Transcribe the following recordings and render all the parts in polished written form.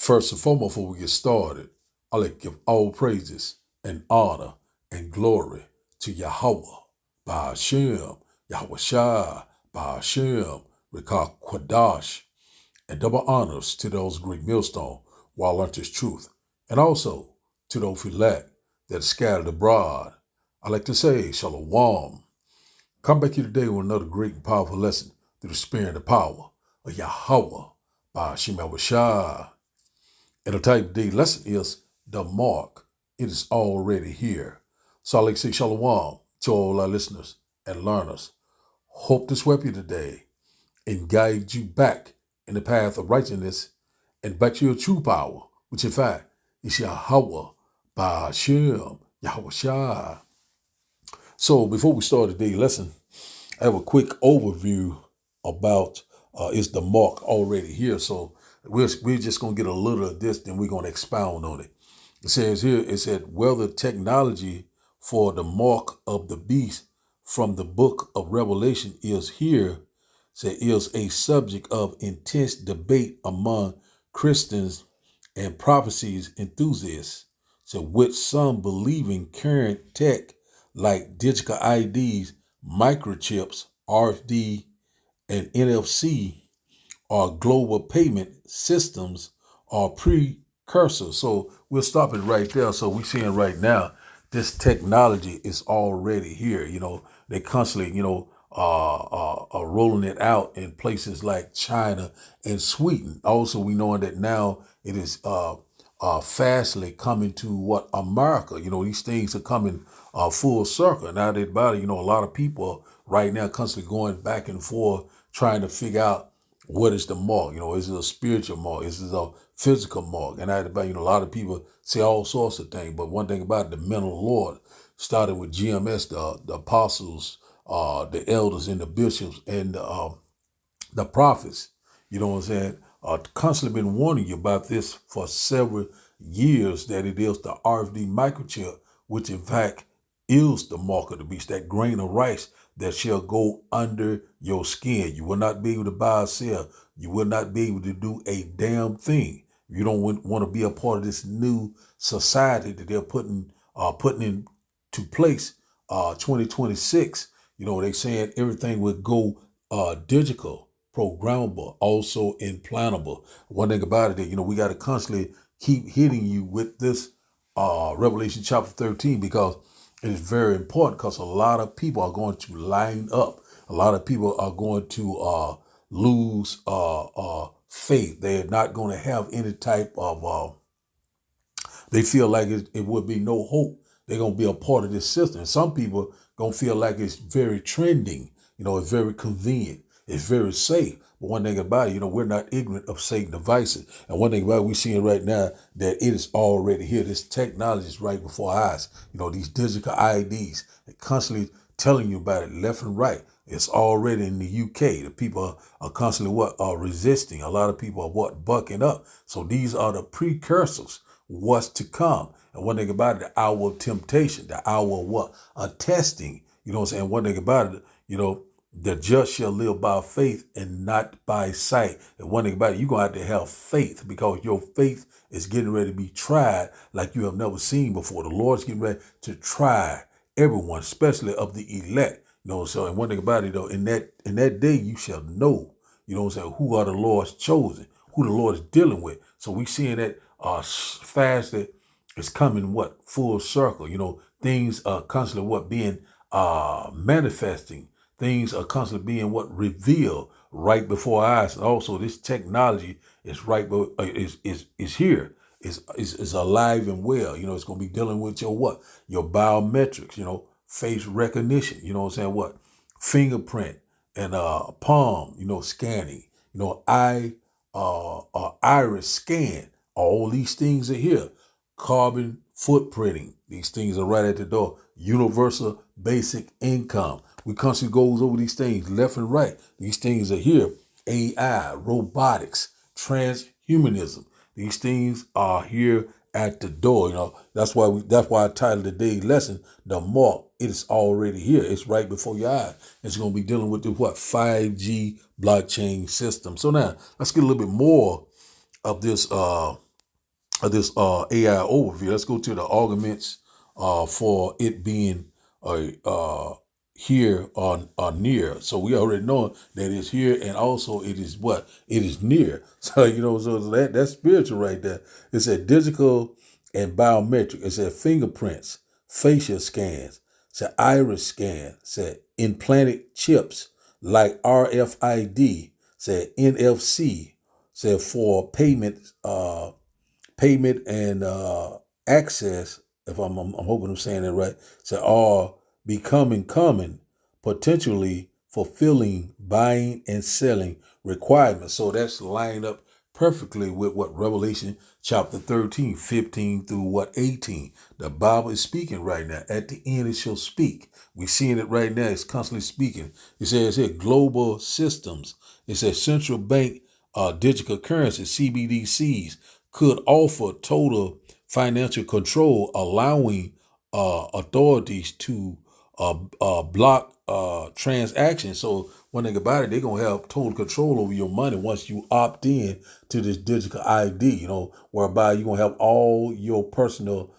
First and foremost, before we get started, I like to give all praises and honor and glory to Yahweh, Ba'ashem, Yahweh Shai, Ba'ashem, Rekah Kwadash, and double honors to those great millstone while learnt his truth, and also to those elect that are scattered abroad. I like to say, Shalom. Come back here today with another great and powerful lesson through the spirit and the power of Yahweh, Ba'ashem Yahweh Shai. And the title of today's lesson is The Mark. It is already here. So I like to say shalom to all our listeners and learners. Hope this helped you today and guide you back in the path of righteousness and back to your true power, which in fact is Yahweh, Ba'ashem, Yahweh Shai. So before we start today's lesson, I have a quick overview about is the mark already here. So we're just going to get a little of this, then we're going to expound on it. It says here, it said, whether technology for the mark of the beast from the book of Revelation is here, is a subject of intense debate among Christians and prophecies enthusiasts. So with some believing current tech like digital IDs, microchips, RFD, and NFC are global payment systems are precursors. So we're stopping right there. So we're seeing right now this technology is already here. They constantly, are rolling it out in places like China and Sweden. Also, we know that now it is fastly coming to what America. These things are coming full circle. Now that about it, a lot of people right now constantly going back and forth trying to figure out what is the mark. Is it a spiritual mark? Is it a physical mark? And a lot of people say all sorts of things. But one thing about it, the men of the Lord started with GMS, the apostles, the elders and the bishops and the prophets, you know what I'm saying, constantly been warning you about this for several years, that it is the RFD microchip, which in fact is the mark of the beast, that grain of rice that shall go under your skin. You will not be able to buy or sell. You will not be able to do a damn thing. You don't want to be a part of this new society that they're putting into place 2026. They saying everything would go digital, programmable, also implantable. One thing about it that, we got to constantly keep hitting you with this Revelation chapter 13, because it is very important, because a lot of people are going to line up. A lot of people are going to lose faith. They're not going to have any type of, they feel like it would be no hope. They're going to be a part of this system. And some people going to feel like it's very trending. It's very convenient. It's very safe. But one thing about it, we're not ignorant of Satan's devices. And one thing about it, we're seeing right now that it is already here. This technology is right before our eyes. These digital IDs, they're constantly telling you about it left and right. It's already in the UK. The people are constantly resisting. A lot of people are bucking up. So these are the precursors, what's to come. And one thing about it, the hour of temptation, the hour of what? A testing. You know what I'm saying? One thing about it, the just shall live by faith and not by sight. And one thing about it, you're going to have faith, because your faith is getting ready to be tried like you have never seen before. The Lord's getting ready to try everyone, especially of the elect. So and one thing about it, though, in that day you shall know, who are the Lord's chosen, who the Lord is dealing with. So we seeing that fast that it's coming full circle. Things are constantly being manifesting. Things are constantly being revealed right before our eyes. And also this technology is is here. Is alive and well. It's going to be dealing with your biometrics, face recognition, fingerprint and palm, scanning, eye iris scan. All these things are here. Carbon footprinting. These things are right at the door. Universal basic income. We constantly goes over these things left and right. These things are here. AI, robotics, transhumanism. These things are here at the door. That's why I titled today's lesson, The Mark. It is already here. It's right before your eyes. It's going to be dealing with the 5G blockchain system. So now let's get a little bit more of this of this AI overview. Let's go to the arguments for it being here or near. So we already know that it's here, and also it is what? It is near. So so that's spiritual right there. It's a digital and biometric. It's a fingerprints, facial scans, it's an iris scan, it's a implanted chips like RFID, it's a NFC, it's for payment and access, if I'm hoping I'm saying that right, so are becoming common, potentially fulfilling buying and selling requirements. So that's lined up perfectly with what Revelation chapter 13, 15 through what 18. The Bible is speaking right now. At the end it shall speak. We're seeing it right now. It's constantly speaking. It says here global systems. It says central bank digital currency, CBDCs, could offer total financial control, allowing authorities to block transactions. So one thing about it, they're gonna have total control over your money once you opt in to this digital ID. Whereby you're gonna have all your personal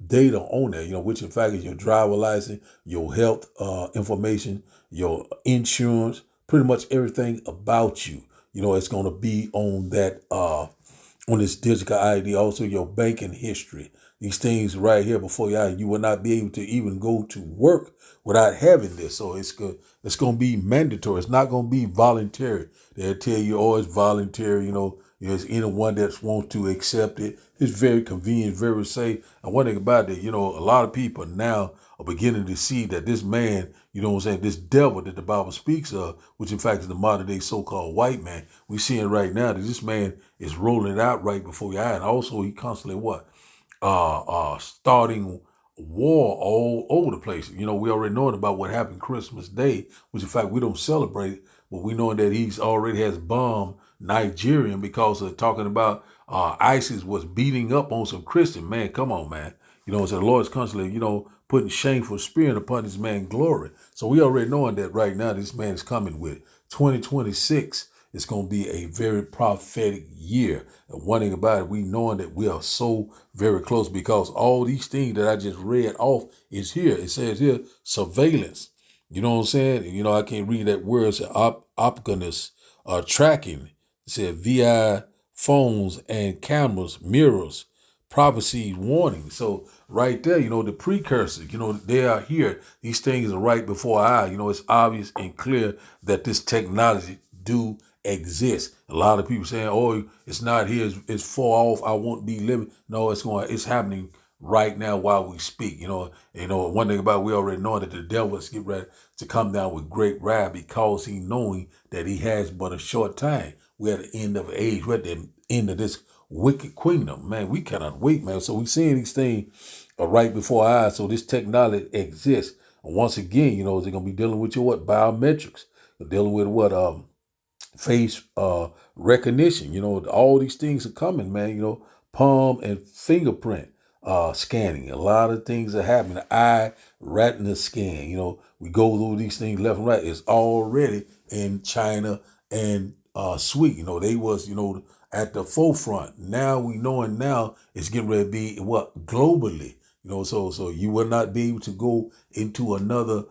data on there. Which in fact is your driver license, your health information, your insurance, pretty much everything about you. It's gonna be on that on this digital ID, also your banking history. These things right here before you, you will not be able to even go to work without having this. So it's good. It's going to be mandatory. It's not going to be voluntary. They'll tell you, oh, it's voluntary. There's anyone that wants to accept it. It's very convenient, very safe. And one thing about it, a lot of people now are beginning to see that this man, this devil that the Bible speaks of, which in fact is the modern day so-called white man, we're seeing right now that this man is rolling it out right before your eye. And also he constantly what? Starting war all over the place. We already know about what happened Christmas Day, which in fact we don't celebrate it, but we know that he's already has bombed Nigerian because of talking about ISIS was beating up on some Christian. Man, come on, man. So the Lord is constantly, putting shameful spirit upon his man glory. So we already knowing that right now this man is coming with 2026. It's going to be a very prophetic year. And one thing about it, we knowing that we are so very close because all these things that I just read off is here. It says here, surveillance. You know what I'm saying? I can't read that word. It's opgonus, tracking. It said VI phones and cameras, mirrors, privacy warning. So right there, the precursor, they are here. These things are right before our eye. It's obvious and clear that this technology do exist. A lot of people saying, "Oh, it's not here. It's far off. I won't be living." No, it's happening right now while we speak. One thing about it, we already know that the devil is getting ready to come down with great wrath because he knowing that he has but a short time. We're at the end of age. We're at the end of this wicked kingdom. Man, we cannot wait, man. So we're seeing these things right before our eyes. So this technology exists. And once again, they're going to be dealing with your what? Biometrics. They're dealing with what? Face recognition. All these things are coming, man. Palm and fingerprint scanning. A lot of things are happening. Eye retina scan. We go through these things left and right. It's already in China and Sweden. They was, at the forefront. Now we knowing now it's getting ready to be what? Globally. So you will not be able to go into another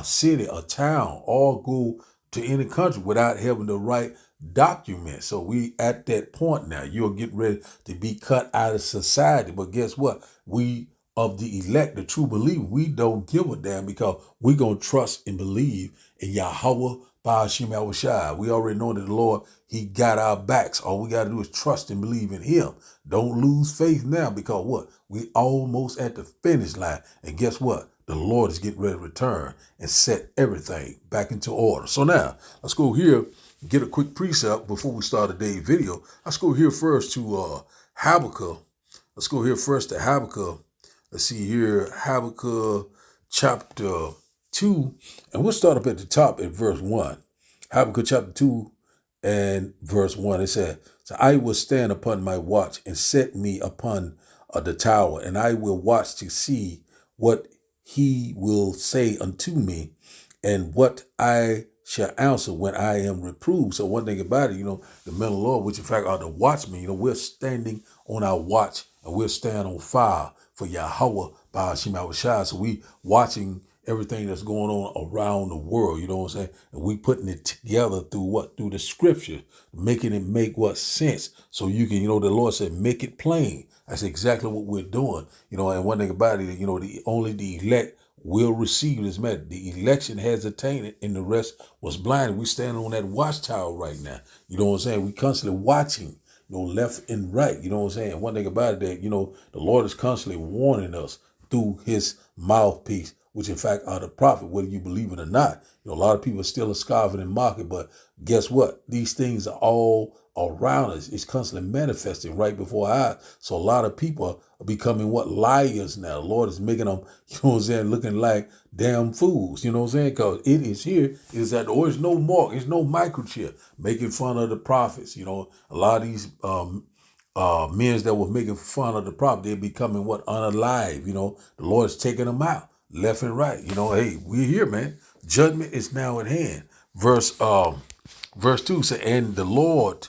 city, a town, or go to any country without having the right documents. So we at that point now. You're getting ready to be cut out of society. But guess what? We of the elect, the true believer, we don't give a damn because we're going to trust and believe in Yahweh Ba'ashim Yahushua. We already know that the Lord, he got our backs. All we got to do is trust and believe in him. Don't lose faith now because what? We almost at the finish line. And guess what? The Lord is getting ready to return and set everything back into order. So now, let's go here, get a quick precept before we start today's video. Let's go here first to Habakkuk. Let's go here first to Habakkuk. Let's see here, Habakkuk chapter 2. And we'll start up at the top at verse 1. Habakkuk chapter 2 and verse 1. It said, so I will stand upon my watch and set me upon the tower, and I will watch to see what he will say unto me, and what I shall answer when I am reproved. So one thing about it, the men of the Lord, which in fact are the watchmen, we're standing on our watch and we're standing on fire for Yahweh by Hashem Shai. So we watching everything that's going on around the world, you know what I'm saying? And we putting it together through what? Through the scripture, making it make what sense. So you can, the Lord said, make it plain. That's exactly what we're doing. And one thing about it, only the elect will receive this message. The election has attained it and the rest was blinded. We standing on that watchtower right now. You know what I'm saying? We constantly watching, left and right. You know what I'm saying? One thing about it that, the Lord is constantly warning us through his mouthpiece, which in fact are the prophet, whether you believe it or not. A lot of people are still scoffing and mocking, but guess what? These things are all around us. It's constantly manifesting right before our eyes. So a lot of people are becoming liars now. The Lord is making them, looking like damn fools, because it is here. It is that there's no mark, it's no microchip making fun of the prophets. A lot of these men that were making fun of the prophet, they're becoming unalive. The Lord's taking them out left and right. Hey, we're here, man. Judgment is now at hand. Verse 2 said, and the Lord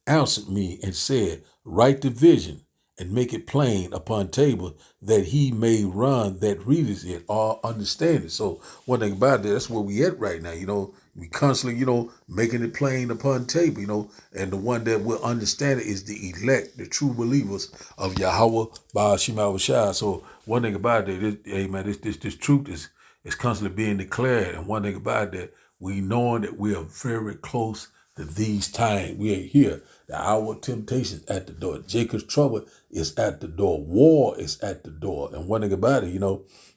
answered me and said, write the vision and make it plain upon table that he may run that readeth it or understand it. So one thing about that, that's where we at right now. We constantly, making it plain upon table, and the one that will understand it is the elect, the true believers of Yahweh by Hashem Shai. So one thing about that, this truth is constantly being declared. And one thing about that, we knowing that we are very close to these times. We are here. The hour of temptation is at the door. Jacob's trouble is at the door. War is at the door. And one thing about it,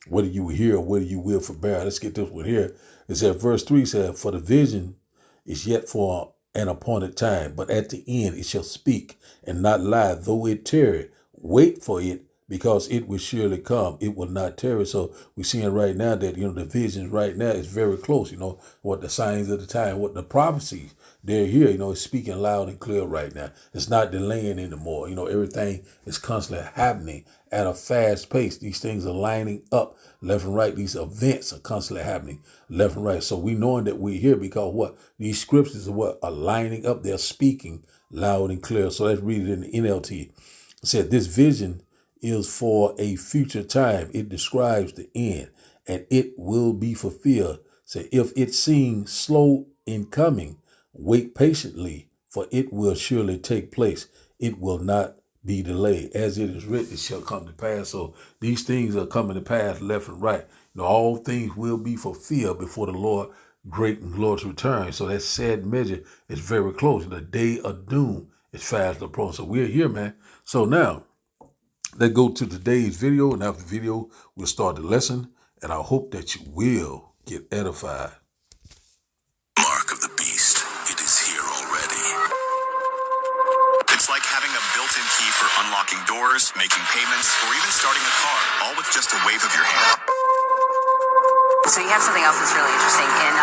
whether you hear or whether you will forbear. Let's get this one here. It said, verse 3 said, for the vision is yet for an appointed time, but at the end it shall speak and not lie, though it tarry. Wait for it, because it will surely come. It will not tarry. So we're seeing right now that, the visions right now is very close. What the signs of the time, what the prophecies, they're here, it's speaking loud and clear right now. It's not delaying anymore. Everything is constantly happening at a fast pace. These things are lining up left and right. These events are constantly happening left and right. So we knowing that we're here because these scriptures are lining up. They're speaking loud and clear. So let's read it in the NLT. It said, this vision is for a future time. It describes the end and it will be fulfilled. So if it seems slow in coming, wait patiently, for it will surely take place. It will not be delayed. As it is written, it shall come to pass. So these things are coming to pass left and right. All things will be fulfilled before the Lord great and glorious return. So that sad measure is very close. The day of doom is fast approaching. So we're here, man. So now, let's go to today's video, and after the video, we'll start the lesson, and I hope that you will get edified. Mark of the beast. It is here already. It's like having a built-in key for unlocking doors, making payments, or even starting a car, all with just a wave of your hand. So you have something else that's really interesting in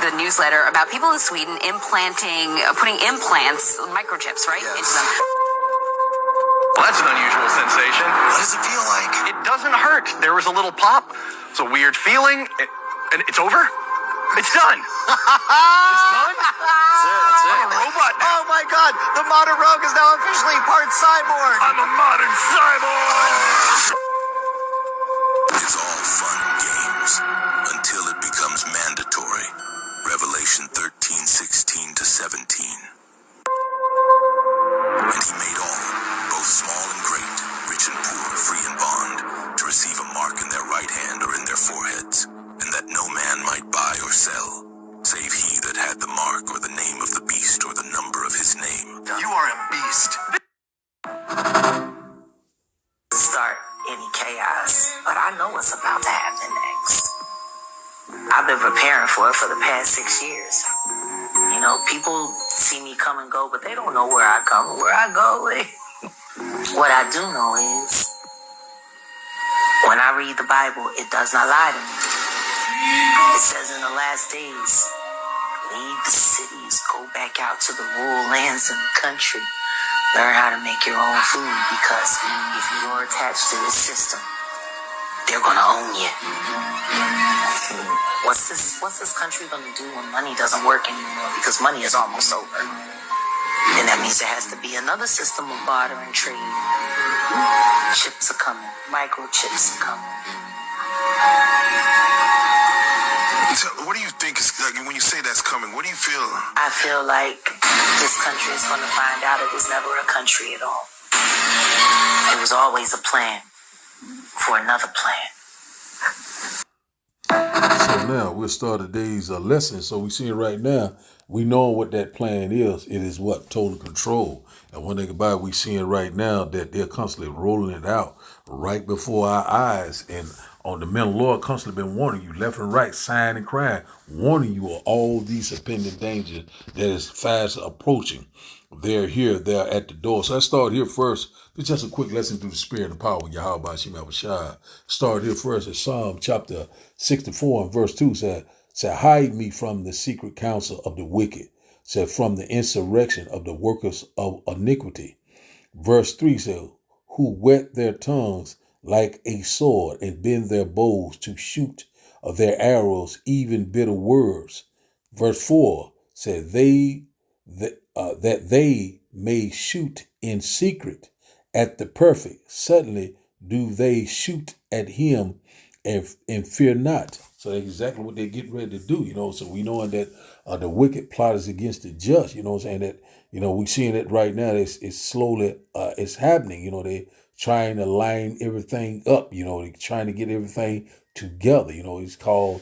the newsletter about people in Sweden putting implants, microchips, right, into them. Well, that's an unusual sensation. What does it feel like? It doesn't hurt. There was a little pop. It's a weird feeling. And it's over? It's done. It's done? That's it. I'm a robot now. Oh my God! The modern rogue is now officially part cyborg. I'm a modern cyborg. It's all fun and games until it becomes mandatory. Revelation 13:16 to 17. And he made all, both small and great, rich and poor, free and bond, to receive a mark in their right hand or in their foreheads, and that no man might buy or sell, save he that had the mark or the name of the beast or the number of his name. You are a beast. Start any chaos, but I know what's about to happen next. I've been preparing for it for the past 6 years. People see me come and go, but they don't know where I come and where I go. What I do know is, when I read the Bible, it does not lie to me. It says in the last days, leave the cities, go back out to the rural lands and the country. Learn how to make your own food, because if you're attached to this system, they're going to own you. What's this country gonna do when money doesn't work anymore? Because money is almost over. And that means there has to be another system of barter and trade. Chips are coming. Microchips are coming. So what do you think is, like, when you say that's coming, what do you feel? I feel like this country is going to find out it was never a country at all. It was always a plan for another plan. So now we'll start today's lesson. So we see it right now. We know what that plan is. It is what? Total control. And one thing about it, we see it right now that they're constantly rolling it out right before our eyes. And on the men of the Lord constantly been warning you left and right, sighing and crying, warning you of all these impending dangers that is fast approaching. They're here, they're at the door. So let's start here first. It's just a quick lesson through the spirit and power of Yahweh Bashim Abishai. Start here first at Psalm chapter 64 and verse 2 said, hide me from the secret counsel of the wicked, said, from the insurrection of the workers of iniquity. Verse 3 said, who whet their tongues like a sword and bend their bows to shoot of their arrows, even bitter words. Verse 4 said, that they may shoot in secret at the perfect. Suddenly do they shoot at him and fear not. So that's exactly what they're getting ready to do, So we knowing that the wicked plot is against the just, what I'm saying? That, we seeing it right now. It's slowly, it's happening, They trying to line everything up, They're trying to get everything together, It's called,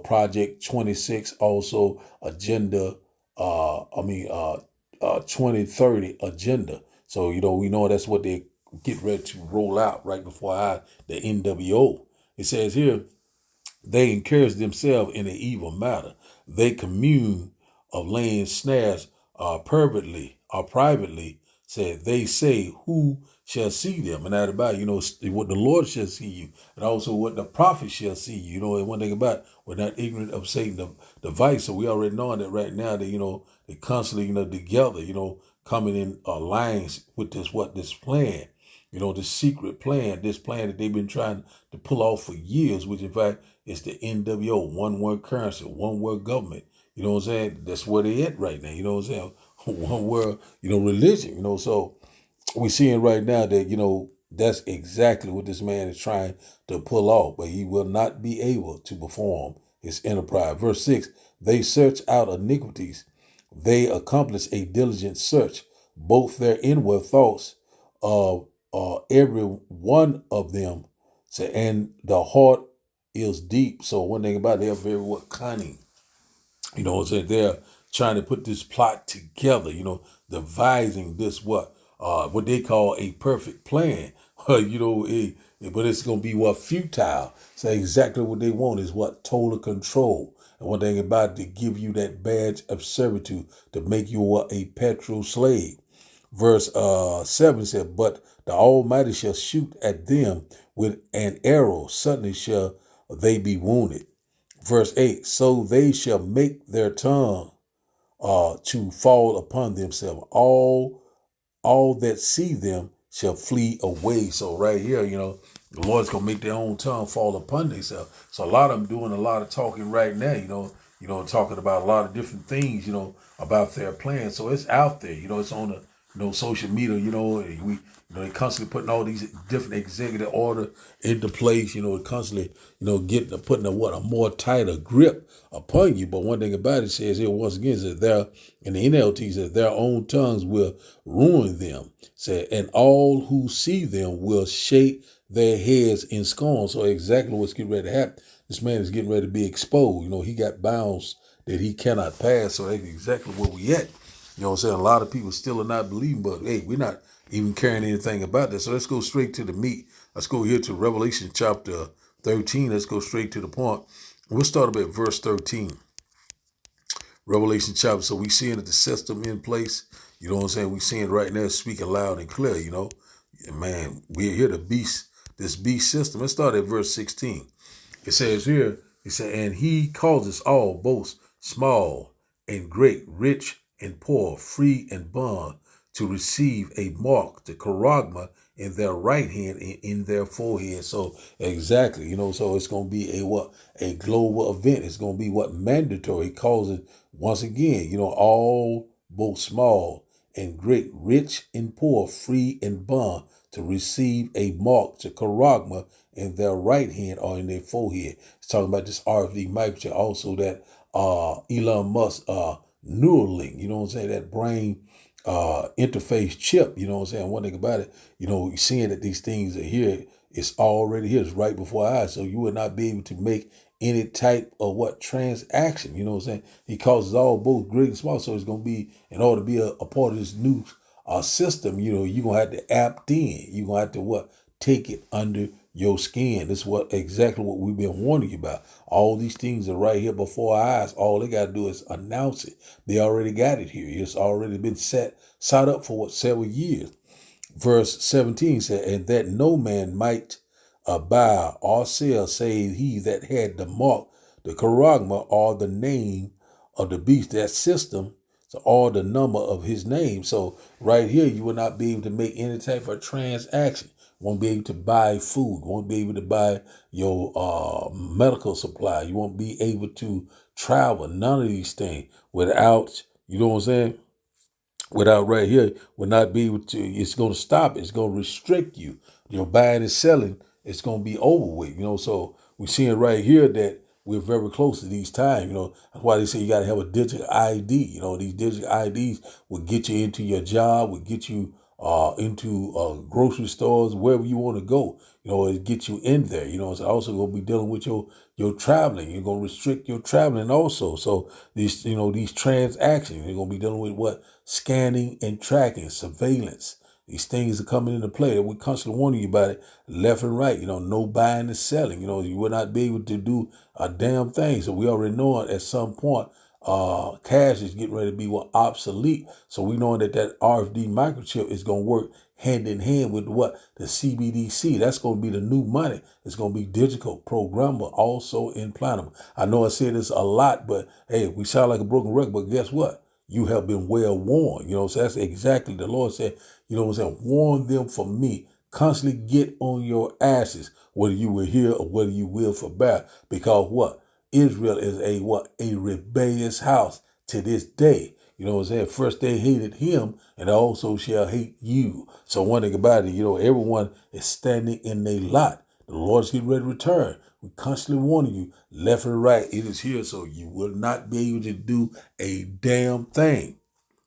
Project 26, also Agenda, 2030 agenda. So, we know that's what they get ready to roll out right before the NWO. It says here, they encourage themselves in an evil matter. They commune of laying snares privately, said they say, who shall see them? And that about, what the Lord shall see you, and also what the prophet shall see you. And one thing about, we're not ignorant of Satan's device. So we already know that right now that, they constantly, together, coming in alliance with this plan, this secret plan, this plan that they've been trying to pull off for years, which in fact is the NWO, one world currency, one world government. You know what I'm saying? That's where they at right now. You know what I'm saying? One world, religion, so we're seeing right now that, that's exactly what this man is trying to pull off, but he will not be able to perform his enterprise. Verse 6, they search out iniquities. They accomplish a diligent search, both their inward thoughts of every one of them. So, and the heart is deep. So one thing about it, they're very cunning. They're trying to put this plot together, devising this what they call a perfect plan. But it's going to be futile. So exactly what they want is total control. And one thing about it, to give you that badge of servitude, to make you a petrol slave. Verse 7 said, but the Almighty shall shoot at them with an arrow. Suddenly shall they be wounded. Verse 8, so they shall make their tongue to fall upon themselves. All that see them shall flee away. So right here, the Lord's going to make their own tongue fall upon themselves. So a lot of them doing a lot of talking right now, talking about a lot of different things, about their plans. So it's out there, it's on the, social media, we, they constantly putting all these different executive order into place, constantly, putting a more tighter grip upon you. But one thing about it says here, once again, is that in the NLT says their own tongues will ruin them. Said, and all who see them will shake their heads in scorn. So exactly what's getting ready to happen. This man is getting ready to be exposed. He got bounds that he cannot pass. So that's exactly where we at. You know what I'm saying? A lot of people still are not believing, but hey, we're not even caring anything about this. So let's go straight to the meat. Let's go here to Revelation chapter 13. Let's go straight to the point. We'll start about verse 13. Revelation chapter. So we seeing that the system in place. You know what I'm saying? We seeing right now speaking loud and clear, And man, we're here to beast, this beast system. Let's start at verse 16. It says here, it said, and he causes all, both small and great, rich and poor, free and bond, to receive a mark, the charagma, in their right hand and in their forehead. So exactly, so it's going to be a global event. It's going to be mandatory. He calls it once again, all both small and great, rich and poor, free and bond, to receive a mark, the charagma, in their right hand or in their forehead. It's talking about this RFD microchip, also that Elon Musk Neuralink, that brain interface chip, one thing about it, you're seeing that these things are here. It's already here. It's right before our eyes. So you will not be able to make any type of transaction. He causes all both great and small. So it's going to be, in order to be a part of this new system, you're going to have to opt in. You're going to have to take it under your skin. This is exactly what we've been warning you about. All these things are right here before our eyes. All they got to do is announce it. They already got it here. It's already been set up for several years. Verse 17 said, and that no man might buy or sell save he that had the mark, the charagma, or the name of the beast, that system, so or the number of his name. So right here, you will not be able to make any type of transaction. Won't be able to buy food. Won't be able to buy your medical supply. You won't be able to travel. None of these things without, without right here, will not be able to. It's going to stop. It's going to restrict you. Your buying and selling, it's going to be over with. So we're seeing right here that we're very close to these times. That's why they say you got to have a digital ID. These digital IDs will get you into your job, will get you into grocery stores, wherever you want to go. It get you in there. It's also going to be dealing with your traveling. You're going to restrict your traveling also. So these, these transactions, you're going to be dealing with scanning and tracking, surveillance. These things are coming into play that we constantly warning you about it left and right. No buying and selling. You will not be able to do a damn thing. So we already know at some point cash is getting ready to be obsolete. So we know that RFD microchip is going to work hand in hand with the CBDC. That's going to be the new money. It's going to be digital, programmable, also implantable. I know I said this a lot, but hey, we sound like a broken record, but guess what? You have been well warned. So that's exactly the Lord said, warn them from me. Constantly get on your asses, whether you will hear or whether you will forbear. Because Israel is a rebellious house to this day. First they hated him and also shall hate you. So one thing about it, everyone is standing in their lot. The Lord's getting ready to return. We constantly warning you left and right. It is here. So you will not be able to do a damn thing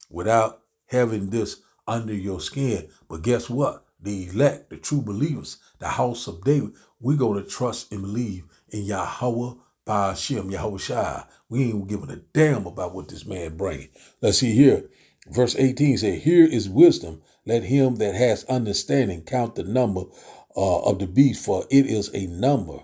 without having this under your skin. But guess what? The elect, the true believers, the house of David, we're going to trust and believe in Yahweh Ba'ashem, Yahweh Shai. We ain't giving a damn about what this man bringing. Let's see here. Verse 18 says, here is wisdom. Let him that has understanding count the number of the beast, for it is a number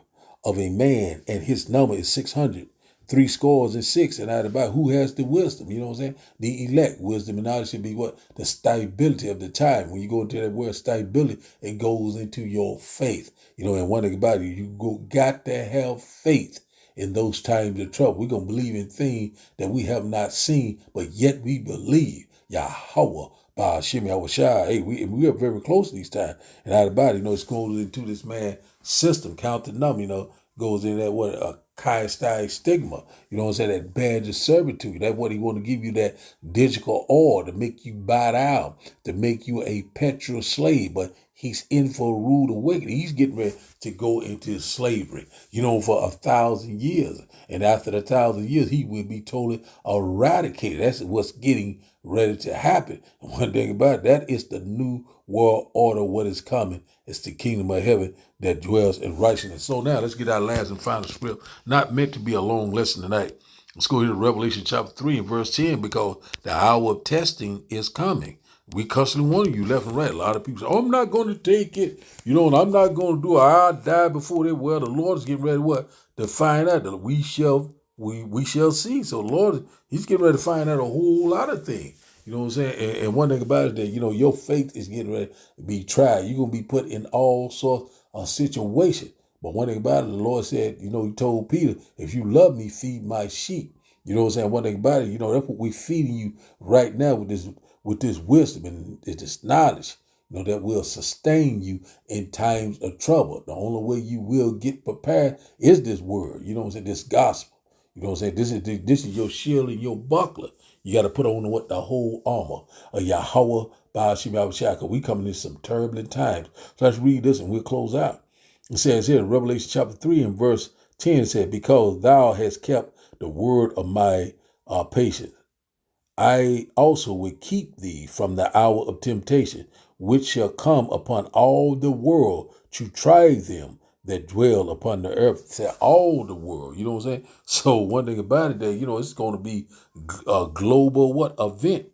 of a man, and his number is 600. 66, and out about who has the wisdom, The elect wisdom, and knowledge should be the stability of the time. When you go into that word stability, it goes into your faith. And one thing about it, got to have faith in those times of trouble. We're going to believe in things that we have not seen, but yet we believe. Yahweh, Ba'ashem, Yahweh Shai. Hey, we are very close to these times. And out about it, it's going into this man's system, count the number, goes in that Chi stigma, that badge of servitude. That's what he want to give you, that digital oil to make you bow down, to make you a petrol slave. But he's in for a rude awakening. He's getting ready to go into slavery, for 1,000 years. And after the 1,000 years, he will be totally eradicated. That's what's getting ready to happen. And one thing about it, that is the new world order. What is coming? It's the kingdom of heaven that dwells in righteousness. So now let's get our last and final script. Not meant to be a long lesson tonight. Let's go here to Revelation chapter 3 and verse 10, because the hour of testing is coming. We constantly warn you left and right. A lot of people say, I'm not going to take it. And I'm not going to do it. I'll die before they. Well, the Lord is getting ready to find out that we shall see. So the Lord, he's getting ready to find out a whole lot of things. You know what I'm saying? And one thing about it that, your faith is getting ready to be tried. You're going to be put in all sorts of situations. But one thing about it, the Lord said, he told Peter, if you love me, feed my sheep. You know what I'm saying? One thing about it, that's what we're feeding you right now with with this wisdom and this knowledge, that will sustain you in times of trouble. The only way you will get prepared is this word, this gospel. This is your shield and your buckler. You got to put on the whole armor of Yahweh Ba'ashim Yahushua. We coming in some turbulent times. So let's read this and we'll close out. It says here in Revelation chapter 3 and verse 10, it said, because thou hast kept the word of my patience, I also will keep thee from the hour of temptation, which shall come upon all the world to try them that dwell upon the earth. Say all the world, you know what I'm saying? So one thing about it that, it's going to be a global event.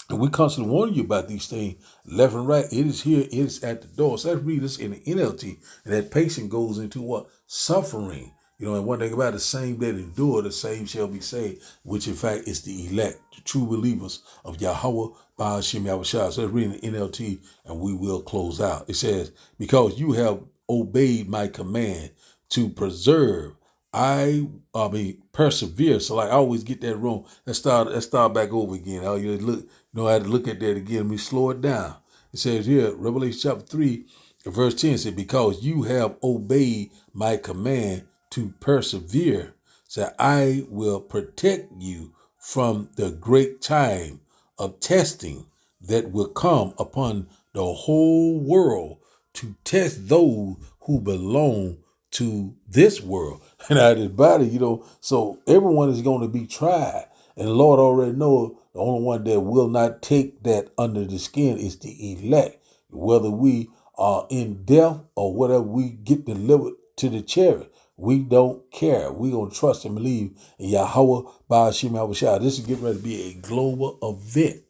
And we constantly warn you about these things left and right. It is here, it is at the door. So let's read this in the NLT. And that patient goes into what? Suffering. And one thing about it, the same that endure, the same shall be saved, which in fact is the elect, the true believers of Yahweh Ba'ashim Yahushua. So let's read in the NLT and we will close out. It says, because you have obeyed my command to preserve, persevere. So like I always get that wrong. Let's start back over again. I had to look at that again. Let me slow it down. It says here, Revelation chapter 3, verse 10 said, because you have obeyed my command to persevere, so I will protect you from the great time of testing that will come upon the whole world to test those who belong to this world. And out of his body, so everyone is going to be tried. And the Lord already knows the only one that will not take that under the skin is the elect. Whether we are in death or whatever, we get delivered to the chariot. We don't care. We're going to trust and believe in Yahweh Ba'ashim Yahushua. This is getting ready to be a global event.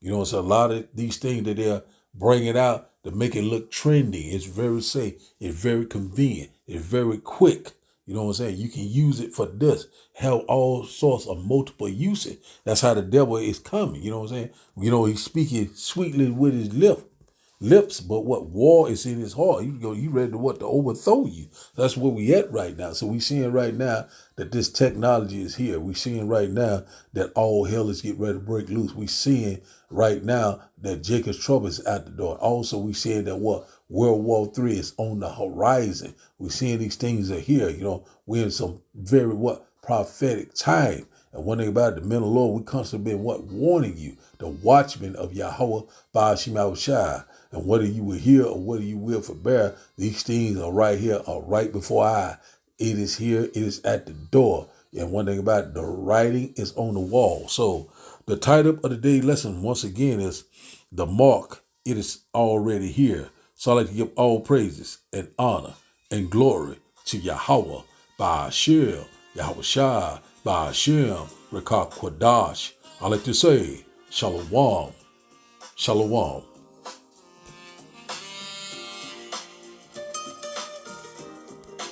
It's a lot of these things that they're bringing out to make it look trendy. It's very safe. It's very convenient. It's very quick. You know what I'm saying? You can use it for this. Have all sorts of multiple uses. That's how the devil is coming. You know what I'm saying? He's speaking sweetly with his lips, but what war is in his heart. You ready to overthrow you. That's where we at right now. So we seeing right now that this technology is here. We seeing right now that all hell is getting ready to break loose. We seeing right now that Jacob's trouble is at the door. Also, we seeing that World War III is on the horizon. We seeing these things are here. We're in some very prophetic time. And one thing about it, the men of the Lord, we constantly been warning you, the watchmen of Yahweh Ba'ashim Yahushua. And whether you will hear or whether you will forbear, these things are right here, are right before I. It is here, it is at the door. And one thing about it, the writing is on the wall. So the title of the day lesson, once again, is The Mark. It is already here. So I'd like to give all praises and honor and glory to Yahweh Ba'ashim Yahushua Ba'ashim Rekah Kwadash. I like to say, Shalom, Shalom.